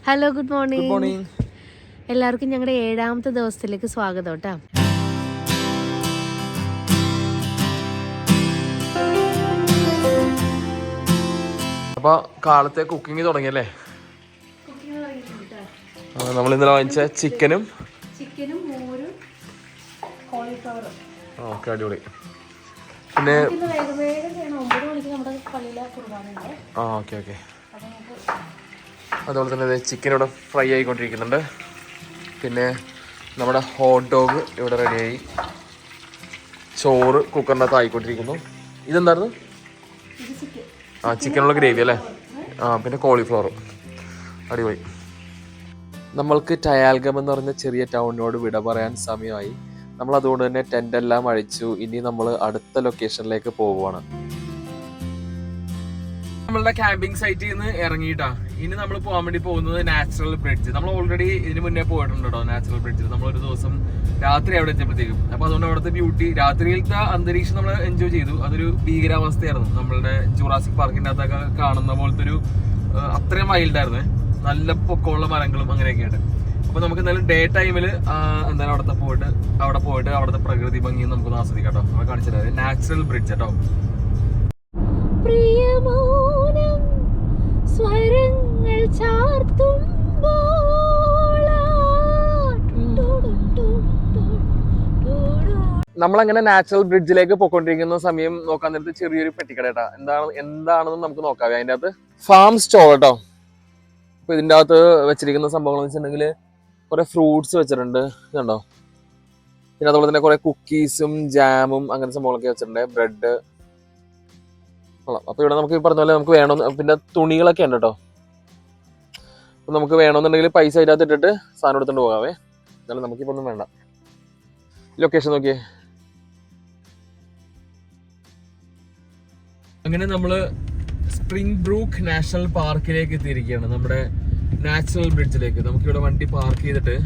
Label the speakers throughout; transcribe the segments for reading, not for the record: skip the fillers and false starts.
Speaker 1: Hello, good
Speaker 2: good
Speaker 1: morning.
Speaker 2: Morning.
Speaker 1: എല്ലാവർക്കും ഞങ്ങളുടെ 7ാമത്തെ ദിവസത്തിലേക്ക് സ്വാഗതം കേട്ടോ.
Speaker 2: അപ്പൊ കാലത്തെ കുക്കിംഗ് തുടങ്ങിയല്ലേ? നമ്മൾ ഇന്നലെ വാങ്ങിച്ച ചിക്കനും
Speaker 1: മോരും കോളിഫ്ലവറും.
Speaker 2: ഓക്കെ, അടിപൊളി. പിന്നെ ഓക്കെ ഓക്കെ. അതുപോലെ തന്നെ ചിക്കൻ ഇവിടെ ഫ്രൈ ആയിക്കൊണ്ടിരിക്കുന്നുണ്ട്. പിന്നെ നമ്മുടെ ഹോട്ട് ഡോഗ് ഇവിടെ റെഡിയായി. ചോറ് കുക്കറിനകത്ത് ആയിക്കൊണ്ടിരിക്കുന്നു. ഇതെന്തായിരുന്നു? ചിക്കനുള്ള ഗ്രേവി അല്ലേ? പിന്നെ കോളിഫ്ലവർ. അടിപൊളി. നമ്മൾക്ക് ടയാൽഗം എന്ന് പറഞ്ഞ ചെറിയ ടൗണിനോട് വിട പറയാൻ സമയമായി. നമ്മൾ അതുകൊണ്ട് തന്നെ ടെൻ്റ് എല്ലാം അഴിച്ചു. ഇനി നമ്മൾ അടുത്ത ലൊക്കേഷനിലേക്ക് പോവുകയാണ്. നമ്മളുടെ ക്യാമ്പിംഗ് സൈറ്റിൽ നിന്ന് ഇറങ്ങിയിട്ടാ ഇനി നമ്മൾ പോകാൻ വേണ്ടി പോകുന്നത് നാച്ചുറൽ ബ്രിഡ്ജ്. നമ്മൾ ഓൾറെഡി ഇതിന് മുന്നേ പോയിട്ടുണ്ട് കേട്ടോ നാച്ചുറൽ ബ്രിഡ്ജിൽ. നമ്മളൊരു ദിവസം രാത്രി അവിടെ എത്തിയപ്പോഴത്തേക്കും. അപ്പൊ അതുകൊണ്ട് അവിടുത്തെ ബ്യൂട്ടി, രാത്രിയിലത്തെ അന്തരീക്ഷം നമ്മൾ എൻജോയ് ചെയ്തു. അതൊരു ഭീകരാവസ്ഥയായിരുന്നു. നമ്മളുടെ ജുറാസിക് പാർക്കിന്റെ അകത്തൊക്കെ കാണുന്ന പോലത്തെ ഒരു അത്രയും വൈൽഡായിരുന്നു. നല്ല പൊക്കമുള്ള മരങ്ങളും അങ്ങനെയൊക്കെയായിട്ട്. അപ്പൊ നമുക്ക് എന്തായാലും ഡേ ടൈമിൽ എന്തായാലും അവിടെ പോയിട്ട് അവിടുത്തെ പ്രകൃതി ഭംഗിയും നമുക്കൊന്ന് ആസ്വദിക്കാം കേട്ടോ. നമ്മൾ കാണിച്ചിട്ട് നാച്ചുറൽ ബ്രിഡ്ജ് കേട്ടോ.
Speaker 1: സ്വരങ്ങൾ ചാർത്തുമ്പോൾ
Speaker 2: നമ്മളങ്ങനെ നാച്ചുറൽ ബ്രിഡ്ജിലേക്ക് പോയിക്കൊണ്ടിരിക്കുന്ന സമയം നോക്കാൻ നേരത്ത് ചെറിയൊരു പെട്ടിക്കട കേട്ടാ. എന്താണെന്ന് നമുക്ക് നോക്കാം. അതിൻ്റെ അകത്ത് ഫാം സ്റ്റോർ കേട്ടോ. അപ്പൊ ഇതിൻ്റെ അകത്ത് വെച്ചിരിക്കുന്ന സംഭവങ്ങൾ എന്ന് വെച്ചിട്ടുണ്ടെങ്കിൽ കുറെ ഫ്രൂട്ട്സ് വെച്ചിട്ടുണ്ട്, ഇതുണ്ടോ. പിന്നെ അതുപോലെ തന്നെ കുറെ കുക്കീസും ജാമും അങ്ങനെ സംഭവങ്ങളൊക്കെ വെച്ചിട്ടുണ്ട്, ബ്രെഡ്. അപ്പൊ ഇവിടെ നമുക്ക് പറഞ്ഞ പോലെ നമുക്ക് വേണം. പിന്നെ തുണികളൊക്കെ ഉണ്ട് കേട്ടോ. അപ്പൊ നമുക്ക് വേണമെന്നുണ്ടെങ്കിൽ പൈസ അതിനകത്ത് ഇട്ടിട്ട് സാധനം എടുത്തോണ്ട് പോകാവേ. എന്നാലും നമുക്കിപ്പോ ഒന്നും വേണ്ട. ലൊക്കേഷൻ നോക്കിയേ. അങ്ങനെ നമ്മള് സ്പ്രിംഗ് ബ്രൂക്ക് നാഷണൽ പാർക്കിലേക്ക് എത്തിയിരിക്കുകയാണ്. നമ്മുടെ നാച്ചുറൽ ബ്രിഡ്ജിലേക്ക് നമുക്കിവിടെ വണ്ടി പാർക്ക് ചെയ്തിട്ട്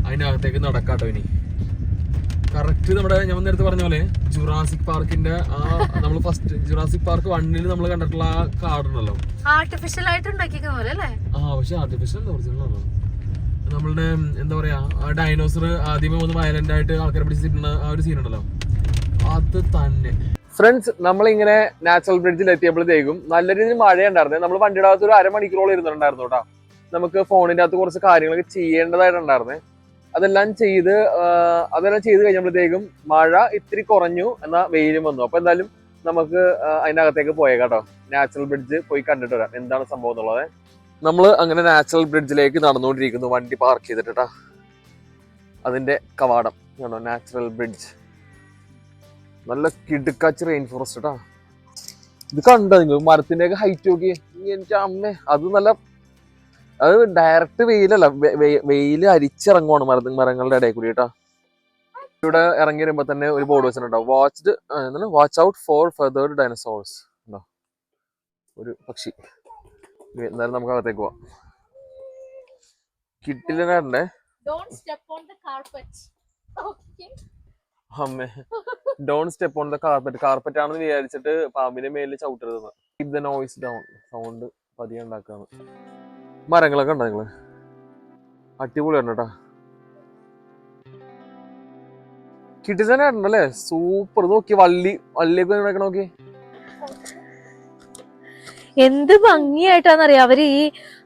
Speaker 2: അതിനകത്തേക്ക് നടക്കാട്ടോ. ഇനി കറക്റ്റ് നമ്മുടെ ഞാൻ നേരത്തെ പറഞ്ഞ പോലെ ജുറാസിക് പാർക്കിന്റെ നമ്മൾ ഫസ്റ്റ് ജുറാസിക് പാർക്ക് 1 നമ്മൾ കണ്ടിട്ടുള്ള ആ കാടുണ്ടല്ലോ,
Speaker 1: ആർട്ടിഫിഷ്യൽ ആയിട്ട് ഉണ്ടാക്കിയിരിക്കുന്ന പോലെ അല്ലേ?
Speaker 2: പക്ഷെ ആർട്ടിഫിഷ്യൽ ഒറിജിനൽ നമ്മളുടെ എന്താ പറയാ, ആ ഡൈനോസർ ആദ്യമേ ഒന്ന് വയലന്റ് ആയിട്ട് ആൾക്കാരെ പിടിച്ചിട്ടുള്ള ആ ഒരു സീൻ ഉണ്ടല്ലോ, അത് തന്നെ. ഫ്രണ്ട്സ്, നമ്മളിങ്ങനെ നാച്ചുറൽ ബ്രിഡ്ജിൽ എത്തിയപ്പോഴത്തേക്കും നല്ല രീതിയിൽ മഴയുണ്ടായിരുന്നു. നമ്മൾ വണ്ടിയുടെ അകത്ത് ഒരു അരമണിക്കൂറോളം ഇരുന്നിട്ടുണ്ടായിരുന്നു കേട്ടോ. നമുക്ക് ഫോണിന്റെ അകത്ത് കുറച്ച് കാര്യങ്ങളൊക്കെ ചെയ്യേണ്ടതായിട്ടുണ്ടായിരുന്നേ. അതെല്ലാം ചെയ്ത് കഴിഞ്ഞപ്പോഴത്തേക്കും മഴ ഇത്തിരി കുറഞ്ഞു, എന്നാൽ വെയിലും വന്നു. അപ്പൊ എന്തായാലും നമുക്ക് അതിനകത്തേക്ക് പോയേക്കാം കേട്ടോ. നാച്ചുറൽ ബ്രിഡ്ജ് പോയി കണ്ടിട്ട് വരാം എന്താണ് സംഭവം എന്നുള്ളത്. നമ്മൾ അങ്ങനെ നാച്ചുറൽ ബ്രിഡ്ജിലേക്ക് നടന്നുകൊണ്ടിരിക്കുന്നു, വണ്ടി പാർക്ക് ചെയ്തിട്ടാ. അതിന്റെ കവാടം ആണോ നാച്ചുറൽ ബ്രിഡ്ജ്. നല്ല കിടുക്കാച്ച് റെയിൻ ഫോറസ്റ്റ് കേട്ടാ. ഇത് കണ്ടോ നിങ്ങൾ? മരത്തിന്റെ ഒക്കെ ഹൈറ്റ് നോക്കി. എനിക്ക് അമ്മേ, അത് ഡയറക്റ്റ് വെയിലല്ല, വെയില് അരിച്ചിറങ്ങുവാണ് മരങ്ങളുടെ ഇടയിൽ കൂടി കേട്ടാ. ഇവിടെ ഇറങ്ങി വരുമ്പോ തന്നെ ഒരു ബോർഡ് വെച്ചിട്ടുണ്ടാവും, watch out for feathered dinosaurs. ഉണ്ടോ ഒരു പക്ഷി. എന്തായാലും നമുക്ക് അകത്തേക്ക് പോവാം. കിട്ടില്ലേ അമ്മേ, don't step on the carpet. Carpet ആണെന്ന് വിചാരിച്ചിട്ട് പാമ്പിന്റെ മേലിൽ ചവിട്ടരുതെന്ന്. Keep the noise down. Sound പതിയെ ഉണ്ടാക്കാണ്. മരങ്ങളൊക്കെ ഉണ്ടോ നിങ്ങള്? അടിപൊളിയാണ് കേട്ടാ. കിട്ടിസനെ ഉണ്ടല്ലേ, സൂപ്പർ. നോക്കി വള്ളിയൊക്കെ നോക്കി.
Speaker 1: എന്ത് ഭംഗിയായിട്ടാന്നറിയാം അവര്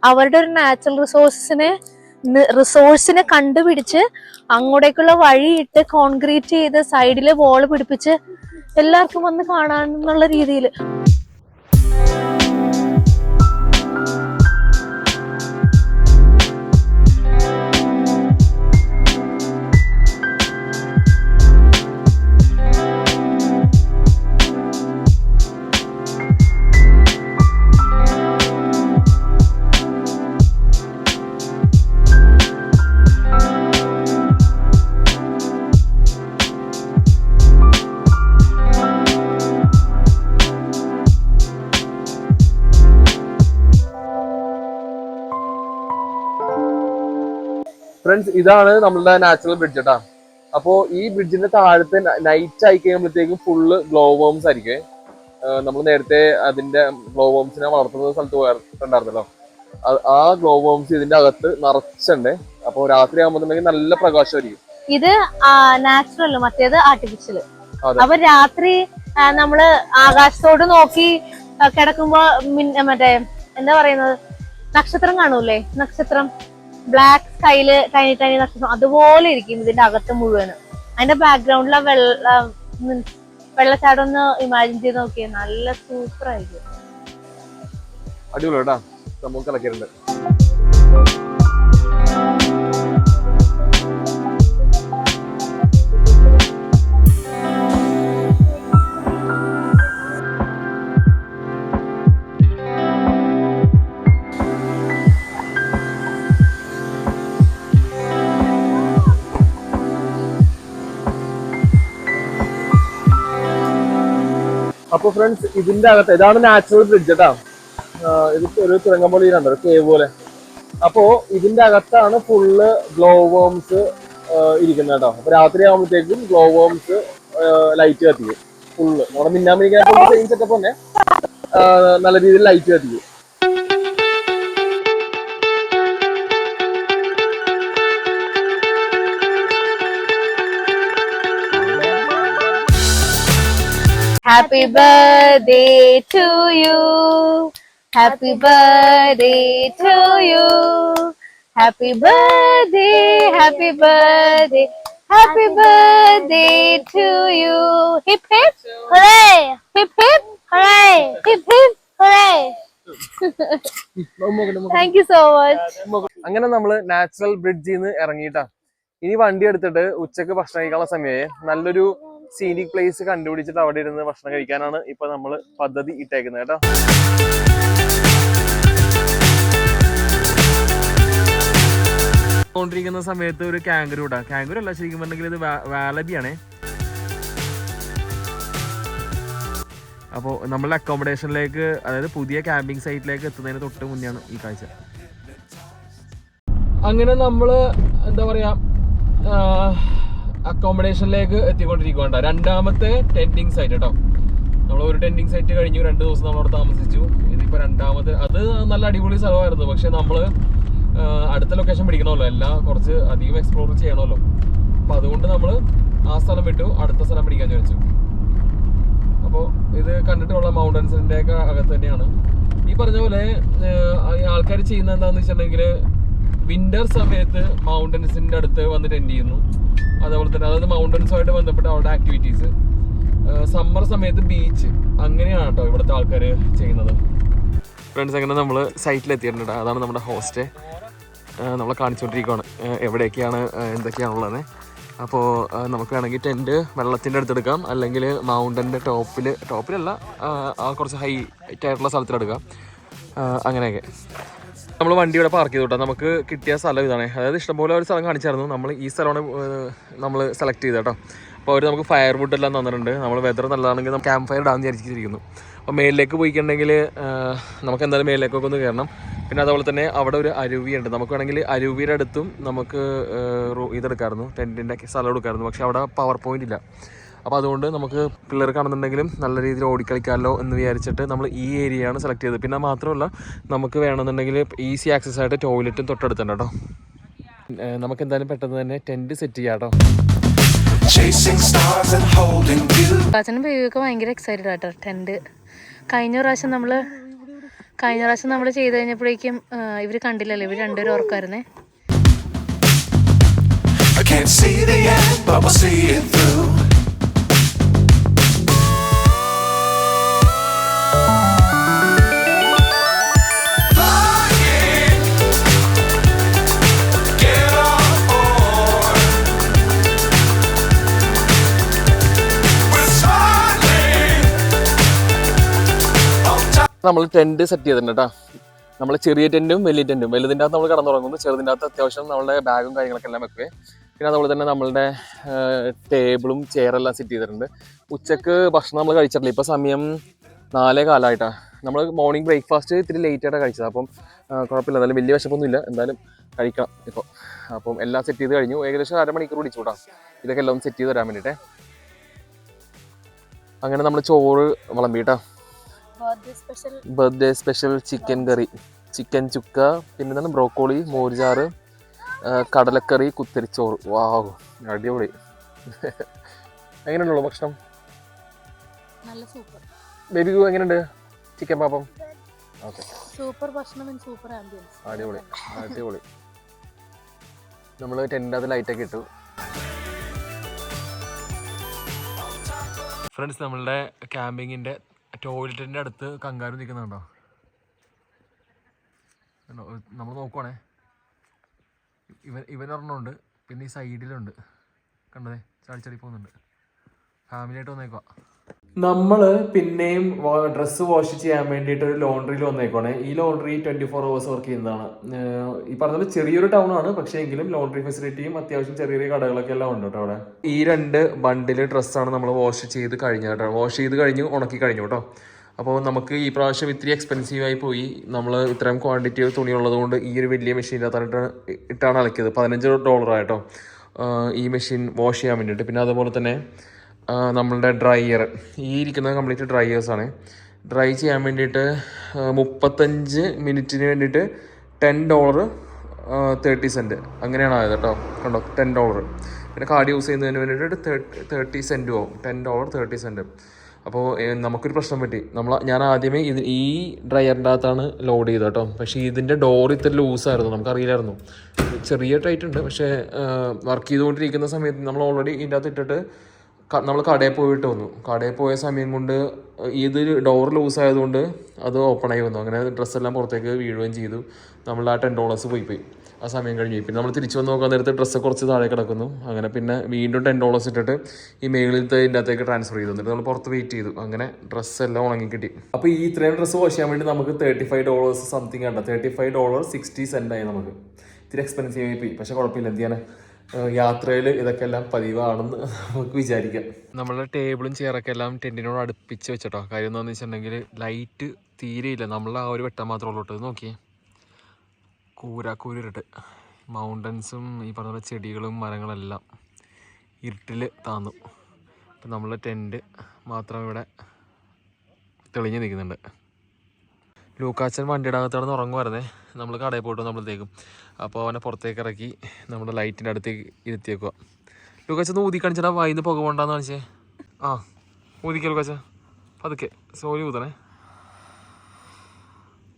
Speaker 1: അവരുടെ ഒരു നാച്ചുറൽ റിസോഴ്സിനെ കണ്ടുപിടിച്ച് അങ്ങോട്ടേക്കുള്ള വഴിയിട്ട് കോൺക്രീറ്റ് ചെയ്ത് സൈഡില് വോള് പിടിപ്പിച്ച് എല്ലാവർക്കും വന്ന് കാണാനുള്ള രീതിയിൽ.
Speaker 2: ഫ്രണ്ട്സ്, ഇതാണ് നമ്മളുടെ നാച്ചുറൽ ബ്രിഡ്ജ് കേട്ടാ. അപ്പോ ഈ ബ്രിഡ്ജിന്റെ താഴത്തെ നൈറ്റ് ആയി കഴിയുമ്പോഴത്തേക്കും ഫുള്ള് ഗ്ലോ വേംസ് ആയിരിക്കും. നമ്മൾ നേരത്തെ അതിന്റെ ഗ്ലോ വേംസിനെ വളർത്തുന്ന സ്ഥലത്ത് പോയിട്ടുണ്ടായിരുന്നല്ലോ. ആ ഗ്ലോ വേംസ് ഇതിന്റെ അകത്ത് നിറച്ചുണ്ട്. അപ്പൊ രാത്രി ആകുമ്പോണ്ടെങ്കിൽ നല്ല പ്രകാശമായിരിക്കും.
Speaker 1: ഇത് നാച്ചുറൽ, മറ്റേത് ആർട്ടിഫിഷ്യൽ. അപ്പൊ രാത്രി നമ്മള് ആകാശത്തോട് നോക്കി കിടക്കുമ്പോ മറ്റേ എന്താ പറയുന്നത്, നക്ഷത്രം കാണൂലേ, നക്ഷത്രം ബ്ലാക്ക് സ്കൈയില് ടൈനി ടൈനി നക്ഷത്രം അതുപോലെ ഇരിക്കും ഇതിന്റെ അകത്ത് മുഴുവനും. അതിന്റെ ബാക്ക്ഗ്രൗണ്ടിലെ വെള്ളച്ചാട്ടം ഒന്ന് ഇമാജിൻ ചെയ്ത് നോക്കിയാൽ നല്ല സൂപ്പർ ആയിരിക്കും.
Speaker 2: അടിപൊളി കേട്ടാ, സംഭവം കളക്കിയിട്ടുണ്ട്. അപ്പൊ ഫ്രണ്ട്സ്, ഇതിന്റെ അകത്ത് ഇതാണ് നാച്ചുറൽ ബ്രിഡ്ജ് കേട്ടാ. ഇത് ഒരു തുരങ്കം പോലെ ഒരു കേവ് പോലെ. അപ്പോ ഇതിന്റെ അകത്താണ് ഫുള്ള് ഗ്ലോ വേംസ് ഇരിക്കുന്നത് കേട്ടോ. അപ്പൊ രാത്രി ആകുമ്പോഴത്തേക്കും ഗ്ലോ വേംസ് ലൈറ്റ് കത്തിക്കും ഫുള്ള്. നമ്മുടെ മിന്നാമിരിക്കാൻ സെയിം സെറ്റപ്പ് തന്നെ നല്ല രീതിയിൽ ലൈറ്റ് കത്തിക്കും.
Speaker 1: Happy birthday to you. Happy birthday to you. Happy birthday, happy birthday, happy birthday to you. Hip hip hooray! Hip hip hooray! Hip hip hooray! Thank you so much.
Speaker 2: അങ്ങനെ നമ്മള് natural ബ്രിഡ്ജിൽ നിന്ന് ഇറങ്ങിയിട്ടാ. ഇനി വണ്ടി എടുത്തിട്ട് ഉച്ചക്ക് ഭക്ഷണം കഴിക്കാനുള്ള സമയമായി. നല്ലൊരു സീനിക് പ്ലേസ് കണ്ടുപിടിച്ചിട്ട് അവിടെ ഇരുന്ന് ഭക്ഷണം കഴിക്കാനാണ് ഇപ്പൊ നമ്മള് പദ്ധതി ഇട്ടേക്കുന്നത് കേട്ടോ. കൊണ്ടിരിക്കുന്ന സമയത്ത് ഒരു കാങ്കരു ഇടാം. കാങ്കരു അല്ല, ശരിക്കും പറഞ്ഞെങ്കിൽ ഇത് വാലബിയാണേ. അപ്പോൾ നമ്മളുടെ അക്കോമഡേഷനിലേക്ക്, അതായത് പുതിയ ക്യാമ്പിംഗ് സൈറ്റിലേക്ക് എത്തുന്നതിന് തൊട്ട് മുന്നെയാണ് ഈ കാഴ്ച. അങ്ങനെ നമ്മള് എന്താ പറയാ, അക്കോമഡേഷനിലേക്ക് എത്തിക്കൊണ്ടിരിക്കുകയാണ്. രണ്ടാമത്തെ ടെന്റിങ് സൈറ്റ് കേട്ടോ. നമ്മൾ ഒരു ടെന്റിങ് സൈറ്റ് കഴിഞ്ഞു, 2 ദിവസം നമ്മളവിടെ താമസിച്ചു. ഇതിപ്പോ രണ്ടാമത്തെ, അത് നല്ല അടിപൊളി സ്ഥലമായിരുന്നു. പക്ഷെ നമ്മള് അടുത്ത ലൊക്കേഷൻ പിടിക്കണമല്ലോ, എല്ലാം കുറച്ച് അധികം എക്സ്പ്ലോർ ചെയ്യണമല്ലോ. അപ്പൊ അതുകൊണ്ട് നമ്മള് ആ സ്ഥലം വിട്ടു അടുത്ത സ്ഥലം പിടിക്കാൻ ചോദിച്ചു. അപ്പോൾ ഇത് കണ്ടിട്ടുള്ള മൗണ്ടൻസിന്റെ ഒക്കെ അകത്ത് തന്നെയാണ്. ഈ പറഞ്ഞ പോലെ ആൾക്കാർ ചെയ്യുന്ന എന്താണെന്ന് വെച്ചിട്ടുണ്ടെങ്കിൽ വിന്റർ സമയത്ത് മൗണ്ടൻസിന്റെ അടുത്ത് വന്ന് ടെൻഡ് ചെയ്യുന്നു. അതേപോലെ തന്നെ അതായത് മൗണ്ടൻസുമായിട്ട് ബന്ധപ്പെട്ട അവരുടെ ആക്ടിവിറ്റീസ്. സമ്മർ സമയത്ത് ബീച്ച്, അങ്ങനെയാണ് കേട്ടോ ഇവിടുത്തെ ആൾക്കാർ ചെയ്യുന്നത്. ഫ്രണ്ട്സ്, അങ്ങനെ നമ്മൾ സൈറ്റിലെത്തിയിട്ടുണ്ട്. അതാണ് നമ്മുടെ ഹോസ്റ്റ്. നമ്മളെ കാണിച്ചുകൊണ്ടിരിക്കുകയാണ് എവിടെയൊക്കെയാണ് എന്തൊക്കെയാണുള്ളത്. അപ്പോൾ നമുക്ക് വേണമെങ്കിൽ ടെൻറ്റ് വെള്ളത്തിൻ്റെ അടുത്തെടുക്കാം, അല്ലെങ്കിൽ മൗണ്ടൻ്റെ ടോപ്പിലല്ല, കുറച്ച് ഹൈറ്റ് ആയിട്ടുള്ള സ്ഥലത്തിലെടുക്കാം. അങ്ങനെയൊക്കെ നമ്മൾ വണ്ടി ഇവിടെ പാർക്ക് ചെയ്തു കേട്ടോ. നമുക്ക് കിട്ടിയ സ്ഥലം ഇതാണ്. അതായത് ഇഷ്ടംപോലെ ഒരു സ്ഥലം കാണിച്ചായിരുന്നു. നമ്മൾ ഈ സ്ഥലമാണ് നമ്മൾ സെലക്ട് ചെയ്തത് കേട്ടോ. അപ്പോൾ അവർ നമുക്ക് ഫയർ വുഡ് എല്ലാം തന്നിട്ടുണ്ട്. നമ്മൾ വെതർ നല്ലതാണെങ്കിൽ നമുക്ക് ക്യാമ്പ് ഫയർ ഇടാൻ വിചാരിച്ചിരിക്കുന്നു. അപ്പോൾ മേലിലേക്ക് പോയിട്ടുണ്ടെങ്കിൽ നമുക്ക് എന്തായാലും മേലിലേക്കൊക്കെ ഒന്ന് കയറണം. പിന്നെ അതുപോലെ തന്നെ അവിടെ ഒരു അരുവിയുണ്ട്. നമുക്ക് വേണമെങ്കിൽ അരുവിയുടെ അടുത്തും നമുക്ക് ഇതെടുക്കാമായിരുന്നു, ടെൻറ്റിൻ്റെ സ്ഥലം എടുക്കാമായിരുന്നു. പക്ഷേ അവിടെ പവർ പോയിന്റ് ഇല്ല. അപ്പോൾ അതുകൊണ്ട് നമുക്ക് പിള്ളേർ കാണുന്നുണ്ടെങ്കിലും നല്ല രീതിയിൽ ഓടിക്കളിക്കാമല്ലോ എന്ന് വിചാരിച്ചിട്ട് നമ്മൾ ഈ ഏരിയയാണ് സെലക്ട് ചെയ്തത്. പിന്നെ മാത്രമല്ല, നമുക്ക് വേണമെന്നുണ്ടെങ്കിൽ ഈസി ആക്സസ് ആയിട്ട് ടോയ്ലറ്റും തൊട്ടടുത്തുണ്ട് കേട്ടോ. നമുക്ക് എന്തായാലും പെട്ടെന്ന് തന്നെ ടെൻറ്റ് സെറ്റ് ചെയ്യാം കേട്ടോ.
Speaker 1: അച്ഛനും ബേബിയൊക്കെ ഭയങ്കര എക്സൈറ്റഡ് ആട്ടോ ടെൻറ്റ്. കഴിഞ്ഞ പ്രാവശ്യം നമ്മൾ ചെയ്ത് കഴിഞ്ഞപ്പോഴേക്കും ഇവർ കണ്ടില്ലല്ലോ, ഇവർ രണ്ടുപേരും ഓർക്കായിരുന്നേ.
Speaker 2: നമ്മൾ ടെൻറ്റ് സെറ്റ് ചെയ്തിട്ടുണ്ട് കേട്ടോ. നമ്മൾ ചെറിയ ടെൻറ്റും വലിയ ടെൻറ്റും. വലുതിൻ്റെ അകത്ത് നമ്മൾ കിടന്നുറങ്ങുന്നു, ചെറുതിൻ്റെ അകത്ത് അത്യാവശ്യം നമ്മളുടെ ബാഗും കാര്യങ്ങളൊക്കെ എല്ലാം വെക്കുക. പിന്നെ അതുപോലെ തന്നെ നമ്മളുടെ ടേബിളും ചെയറെല്ലാം സെറ്റ് ചെയ്തിട്ടുണ്ട്. ഉച്ചക്ക് ഭക്ഷണം നമ്മൾ കഴിച്ചിട്ടില്ല. ഇപ്പോൾ സമയം 4:15 നമ്മൾ മോർണിംഗ് ബ്രേക്ക്ഫാസ്റ്റ് ഇത്തിരി ലേറ്റായിട്ടാണ് കഴിച്ചത്. അപ്പം കുഴപ്പമില്ല, എന്തായാലും വലിയ വിശപ്പൊന്നുമില്ല, എന്തായാലും കഴിക്കണം ഇപ്പോൾ. അപ്പം എല്ലാം സെറ്റ് ചെയ്ത് കഴിഞ്ഞു. ഏകദേശം 1/2 മണിക്കൂർ പിടിച്ചു കൂട്ടാം ഇതൊക്കെ എല്ലാം സെറ്റ് ചെയ്ത് തരാൻ വേണ്ടിയിട്ടേ. അങ്ങനെ നമ്മൾ ചോറ് വിളമ്പിട്ടാ, ബർത്ത്ഡേ സ്പെഷ്യൽ ചിക്കൻ കറി. ചിക്കൻ ചുക്ക, പിന്നെ എന്താണ് ബ്രോക്കോളി, മോരുചാറ്, കടലക്കറി, കുത്തരിച്ചോറ്. വാവ്, അടിപൊളി. എങ്ങനെയുള്ളൂ ഭക്ഷണം?
Speaker 1: നല്ല സൂപ്പർ.
Speaker 2: ബേബി എങ്ങനെയുണ്ട് ചിക്കൻ പാപ്പം? ഓക്കെ,
Speaker 1: സൂപ്പർ ഭക്ഷണം, സൂപ്പർ ആംബിയൻസ്.
Speaker 2: അടിപൊളി അടിപൊളി. നമ്മൾ ടെൻറ്റിൻ്റെ അത് ലൈറ്റൊക്കെ ഇട്ടു. ഫ്രണ്ട്സ്, നമ്മളുടെ ക്യാമ്പിങ്ങിൻ്റെ ടോയ്ലറ്റിൻ്റെ അടുത്ത് കങ്കാരു നിൽക്കുന്നുണ്ടോ? നമ്മൾ നോക്കുവാണേ, ഇവനൊരെണ്ണമുണ്ട്, പിന്നെ ഈ സൈഡിലുണ്ട്, കണ്ടതേ ചാടി പോകുന്നുണ്ട്. ഫാമിലിയായിട്ട് വന്നേക്കുക. നമ്മൾ പിന്നെയും ഡ്രസ്സ് വാഷ് ചെയ്യാൻ വേണ്ടിയിട്ട് ഒരു ലോണ്ടറിയിൽ വന്നേക്കുവാണ്. ഈ ലോണ്ടറി 24 hours വർക്ക് ചെയ്യുന്നതാണ്. ഈ പറഞ്ഞത് ചെറിയൊരു ടൗൺ ആണ്, പക്ഷേ എങ്കിലും ലോണ്ടറി ഫെസിലിറ്റിയും അത്യാവശ്യം ചെറിയ ചെറിയ കടകളൊക്കെ എല്ലാം ഉണ്ട് കേട്ടോ അവിടെ. ഈ 2 ബണ്ടിൽ ഡ്രസ്സാണ് നമ്മൾ വാഷ് ചെയ്ത് കഴിഞ്ഞത് കേട്ടോ. വാഷ് ചെയ്ത് കഴിഞ്ഞു, ഉണക്കി കഴിഞ്ഞു കേട്ടോ. അപ്പോൾ നമുക്ക് ഈ പ്രാവശ്യം ഇത്തിരി എക്സ്പെൻസീവായി പോയി. നമ്മൾ ഇത്രയും ക്വാണ്ടിറ്റി തുണി ഉള്ളതുകൊണ്ട് ഈ ഒരു വലിയ മെഷീനിനകത്താണ് ഇട്ടാണ് അലക്കിയത്. $15 ആയിട്ടോ ഈ മെഷീൻ വാഷ് ചെയ്യാൻ വേണ്ടിയിട്ട്. പിന്നെ അതുപോലെ തന്നെ നമ്മളുടെ ഡ്രയർ, ഈ ഇരിക്കുന്നത് കംപ്ലീറ്റ് ഡ്രയേഴ്സാണ്. ഡ്രൈ ചെയ്യാൻ വേണ്ടിയിട്ട് 35 മിനിറ്റിന് വേണ്ടിയിട്ട് $10 30 അങ്ങനെയാണ് ആയത് കേട്ടോ. കണ്ടോ, $10. പിന്നെ കാർഡ് യൂസ് ചെയ്യുന്നതിന് വേണ്ടിയിട്ട് 30 സെൻറ്റും ആവും. $10 30. അപ്പോൾ നമുക്കൊരു പ്രശ്നം പറ്റി. ഞാൻ ആദ്യമേ ഈ ഡ്രയറിൻ്റെ അകത്താണ് ലോഡ് ചെയ്തത് കേട്ടോ. പക്ഷേ ഇതിൻ്റെ ഡോർ ഇത്ര ലൂസായിരുന്നു, നമുക്കറിയില്ലായിരുന്നു. ചെറിയ ടൈറ്റ് ഉണ്ട്, പക്ഷേ വർക്ക് ചെയ്തുകൊണ്ടിരിക്കുന്ന സമയത്ത് നമ്മൾ ഓൾറെഡി ഇതിൻ്റെ അകത്ത് ഇട്ടിട്ട് നമ്മൾ കടയിൽ പോയിട്ട് വന്നു. കടയിൽ പോയ സമയം കൊണ്ട് ഇത് ഡോർ ലൂസ് ആയതുകൊണ്ട് അത് ഓപ്പൺ ആയി വന്നു. അങ്ങനെ ഡ്രസ്സെല്ലാം പുറത്തേക്ക് വീഴുകയും ചെയ്തു. നമ്മൾ ആ $10 പോയി ആ സമയം കഴിഞ്ഞു. പിന്നെ നമ്മൾ തിരിച്ചു വന്ന് നോക്കാൻ നേരത്തെ ഡ്രസ്സ് കുറച്ച് താഴെ കിടക്കുന്നു. അങ്ങനെ പിന്നെ വീണ്ടും $10 ഇട്ടിട്ട് ഈ മേളിലത്തെ ഇതിൻ്റെ അകത്തേക്ക് ട്രാൻസ്ഫർ ചെയ്തു. എന്നിട്ട് നമ്മൾ പുറത്ത് വെയിറ്റ് ചെയ്തു. അങ്ങനെ ഡ്രസ്സെല്ലാം ഉണങ്ങി കിട്ടി. അപ്പോൾ ഈ ഇത്രയും ഡ്രസ്സ് വാഷ് ചെയ്യാൻ വേണ്ടി നമുക്ക് $35 സംതിങ് ആണ്. $35 60 ആയി. നമുക്ക് ഇത്തിരി എക്സ്പെൻസീവ് ആയി പോയി, പക്ഷേ കുഴപ്പമില്ല. എന്ത് ചെയ്യാൻ, യാത്രയിൽ ഇതൊക്കെ എല്ലാം പതിവാണെന്ന് നമുക്ക് വിചാരിക്കാം. നമ്മളുടെ ടേബിളും ചെയറൊക്കെ എല്ലാം ടെൻറ്റിനോട് അടുപ്പിച്ച് വെച്ചിട്ടോ. കാര്യം എന്താണെന്ന് വെച്ചിട്ടുണ്ടെങ്കിൽ ലൈറ്റ് തീരെയില്ല. നമ്മളെ ആ ഒരു വെട്ടം മാത്രമേ ഉള്ളൂ. ഇത് നോക്കിയേ, കൂരിട്ട് മൗണ്ടൻസും ഈ പറഞ്ഞ പോലെ ചെടികളും മരങ്ങളെല്ലാം ഇരുട്ടിൽ താന്നു. അപ്പം നമ്മളെ ടെൻറ്റ് മാത്രം ഇവിടെ തെളിഞ്ഞ് നിൽക്കുന്നുണ്ട്. ലൂക്കാച്ചൻ വണ്ടിയുടെ അകത്താണെന്ന് ഉറങ്ങുമായിരുന്നേ. നമ്മൾ കടയിൽ പോയിട്ട് നമ്മളത്തേക്കും. അപ്പോൾ അവനെ പുറത്തേക്ക് ഇറക്കി നമ്മുടെ ലൈറ്റിൻ്റെ അടുത്തേക്ക് ഇരുത്തിയേക്കുക. ലൂക്കാച്ച ഊതി കാണിച്ചാൽ വായിന്ന് പുക പോകണ്ടെന്ന് കാണിച്ചേ. ആ, ഊതിക്കുക ലൂക്കാച്ച, പതുക്കെ സോലി ഊതണേ.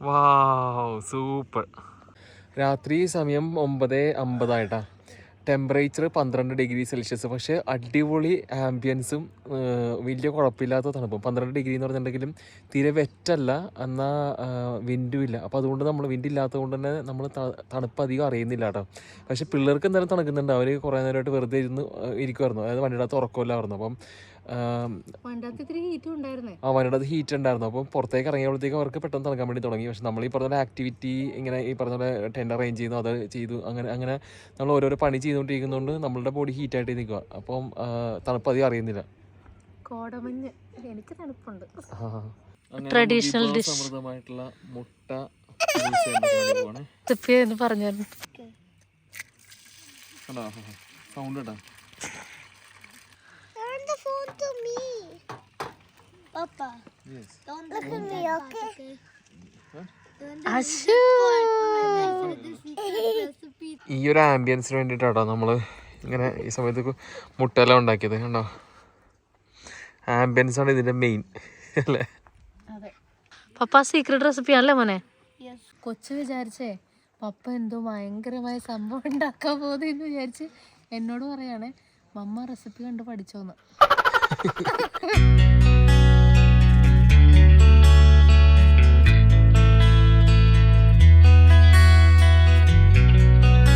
Speaker 2: വാവ്, സൂപ്പർ. രാത്രി സമയം 9:50 ടെമ്പറേച്ചർ 12 ഡിഗ്രി സെൽഷ്യസ്. പക്ഷേ അടിപൊളി ആംബിയൻസും വലിയ കുഴപ്പമില്ലാത്ത തണുപ്പും. 12 ഡിഗ്രി എന്ന് പറഞ്ഞിട്ടുണ്ടെങ്കിലും തീരെ വെറ്റല്ല, എന്നാൽ വിൻഡും ഇല്ല. അപ്പോൾ അതുകൊണ്ട് നമ്മൾ വിൻഡില്ലാത്തത് കൊണ്ട് തന്നെ നമ്മൾ തണുപ്പ് അധികം അറിയുന്നില്ല കേട്ടോ. പക്ഷേ പിള്ളേർക്ക് എന്തായാലും തണുക്കുന്നുണ്ട്. അവർ കുറേ നേരമായിട്ട് വെറുതെ ഇരിക്കുമായിരുന്നു. അതായത് വണ്ടിയുടെ അകത്ത് ഉറക്കമില്ലായിരുന്നു. അപ്പം വണ്ടിയുടെ അകത്ത് ഹീറ്റ് ഉണ്ടായിരുന്നു. അപ്പം പുറത്തേക്ക് ഇറങ്ങിയപ്പോഴത്തേക്ക് അവർക്ക് പെട്ടെന്ന് തണുക്കാൻ വേണ്ടി തുടങ്ങി. പക്ഷെ നമ്മൾ ഈ പറഞ്ഞ ആക്ടിവിറ്റി ഇങ്ങനെ ഈ പറഞ്ഞ പോലെ ടെൻ്റ് അറേഞ്ച് ചെയ്യുന്നു, അത് ചെയ്തു, അങ്ങനെ നമ്മൾ ഓരോരോ പണി ചെയ്തുകൊണ്ടിരിക്കുന്നതുകൊണ്ട് നമ്മളുടെ ബോഡി ഹീറ്റായിട്ട് നിൽക്കുക. അപ്പം തണുപ്പ് അധികം അറിയുന്നില്ല.
Speaker 1: എനിക്ക് തണുപ്പുണ്ട്.
Speaker 2: ട്രഡീഷണൽ ഡിഷ് സമൃദ്ധമായിട്ടുള്ള മുട്ട
Speaker 1: പറഞ്ഞു
Speaker 2: സൗണ്ട് കേട്ടോ.
Speaker 3: Papa. Yes. Don't look at me, okay?
Speaker 2: ഈ ഒരു ആംബിയൻസിന് വേണ്ടിയിട്ടാട്ടോ നമ്മൾ ഇങ്ങനെ ഈ സമയത്ത് മുട്ടയെല്ലാം ഉണ്ടാക്കിയത്. കണ്ടോ, ആംബിയൻസ് ആണ് ഇതിന്റെ മെയിൻ അല്ലേ?
Speaker 1: പപ്പ സീക്രട്ട് റെസിപ്പി ആണല്ലേ മോനെ? കൊച്ചു വിചാരിച്ചേ പപ്പ എന്തോ ഭയങ്കരമായ സംഭവം ഉണ്ടാക്കാൻ പോകുന്നെന്ന് വിചാരിച്ച് എന്നോട് പറയാണേ, മമ്മ റെസിപ്പി കണ്ട് പഠിച്ചോന്ന്.